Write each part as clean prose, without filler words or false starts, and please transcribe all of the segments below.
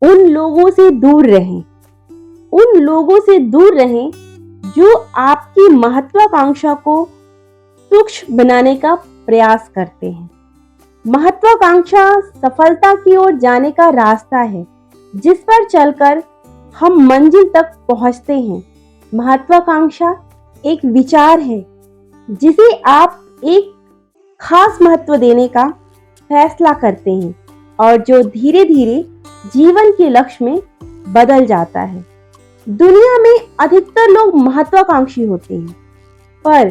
उन लोगों से दूर रहें। उन लोगों से दूर रहें जो आपकी महत्वाकांक्षा को तुच्छ बनाने का प्रयास करते हैं। महत्वाकांक्षा सफलता की ओर जाने का रास्ता है जिस पर चलकर हम मंजिल तक पहुंचते हैं। महत्वाकांक्षा एक विचार है जिसे आप एक खास महत्व देने का फैसला करते हैं और जो धीरे धीरे जीवन के लक्ष्य में बदल जाता है। दुनिया में अधिकतर लोग महत्वाकांक्षी होते हैं, पर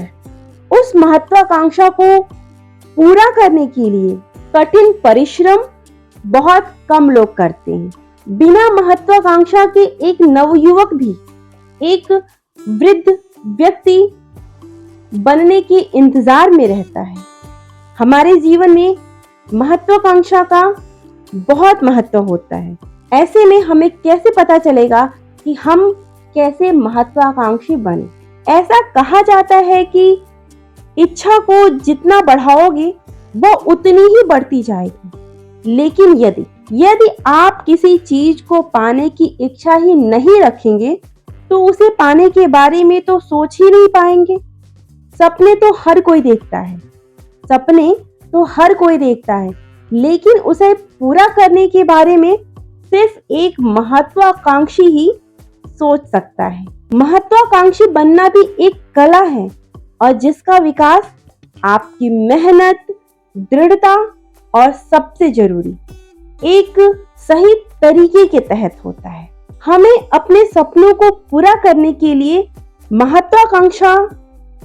उस महत्वाकांक्षा को पूरा करने के लिए कठिन परिश्रम बहुत कम लोग करते हैं। बिना महत्वाकांक्षा के एक नवयुवक भी एक वृद्ध व्यक्ति बनने के इंतजार में रहता है। हमारे जीवन में महत्वाकांक्षा का बहुत महत्व होता है। ऐसे में हमें कैसे पता चलेगा कि हम कैसे महत्वाकांक्षी बने? ऐसा कहा जाता है कि इच्छा को जितना बढ़ाओगे वो उतनी ही बढ़ती जाएगी, लेकिन यदि आप किसी चीज को पाने की इच्छा ही नहीं रखेंगे तो उसे पाने के बारे में तो सोच ही नहीं पाएंगे। सपने तो हर कोई देखता है, लेकिन उसे पूरा करने के बारे में सिर्फ एक महत्वाकांक्षी ही सोच सकता है। महत्वाकांक्षी बनना भी एक कला है और जिसका विकास आपकी मेहनत, दृढ़ता और सबसे जरूरी एक सही तरीके के तहत होता है। हमें अपने सपनों को पूरा करने के लिए महत्वाकांक्षा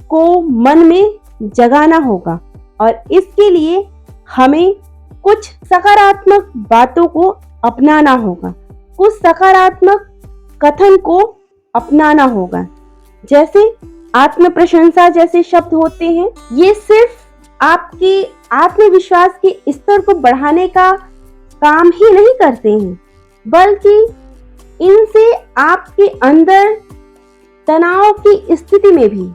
को मन में जगाना होगा और इसके लिए हमें कुछ सकारात्मक बातों को अपनाना होगा, कुछ सकारात्मक कथन को अपनाना होगा। जैसे आत्म प्रशंसा जैसे शब्द होते हैं, ये सिर्फ आपके आत्मविश्वास के स्तर को बढ़ाने का काम ही नहीं करते हैं, बल्कि इनसे आपके अंदर तनाव की स्थिति में भी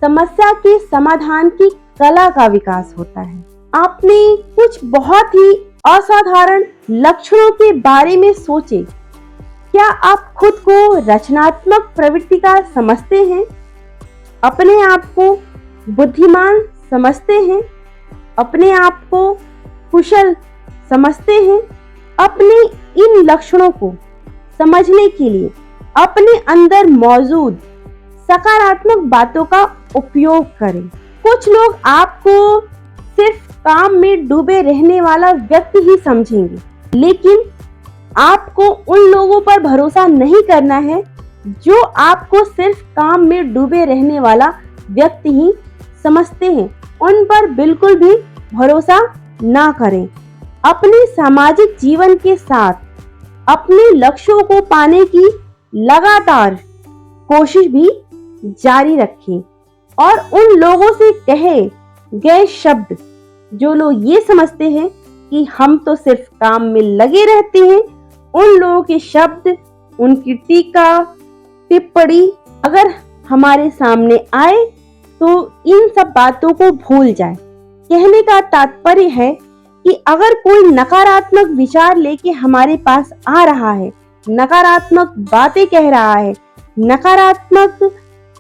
समस्या के समाधान की कला का विकास होता है। आपने कुछ बहुत ही असाधारण लक्षणों के बारे में सोचे। क्या आप खुद को रचनात्मक प्रवृत्ति का समझते हैं? अपने आप को बुद्धिमान समझते हैं? अपने आप को कुशल समझते हैं? अपने इन लक्षणों को समझने के लिए अपने अंदर मौजूद सकारात्मक बातों का उपयोग करें। कुछ लोग आपको सिर्फ काम में डूबे रहने वाला व्यक्ति ही समझेंगे, लेकिन आपको उन लोगों पर भरोसा नहीं करना है जो आपको सिर्फ काम में डूबे रहने वाला व्यक्ति ही समझते हैं। उन पर बिल्कुल भी भरोसा ना करें। अपने सामाजिक जीवन के साथ अपने लक्ष्यों को पाने की लगातार कोशिश भी जारी रखें और उन लोगों से कहे गए शब्द जो लोग ये समझते हैं कि हम तो सिर्फ काम में लगे रहते हैं, उन लोगों के शब्द, उनकी टीका टिप्पणी अगर हमारे सामने आए तो इन सब बातों को भूल जाए। कहने का तात्पर्य है कि अगर कोई नकारात्मक विचार लेके हमारे पास आ रहा है, नकारात्मक बातें कह रहा है, नकारात्मक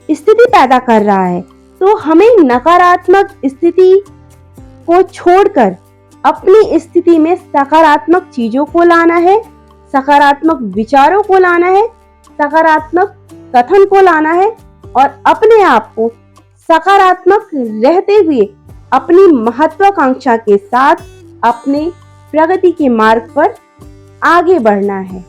स्थिति पैदा कर रहा है, तो हमें नकारात्मक स्थिति को छोड़कर अपनी स्थिति में सकारात्मक चीजों को लाना है, सकारात्मक विचारों को लाना है, सकारात्मक कथन को लाना है और अपने आप को सकारात्मक रहते हुए अपनी महत्वाकांक्षा के साथ अपने प्रगति के मार्ग पर आगे बढ़ना है।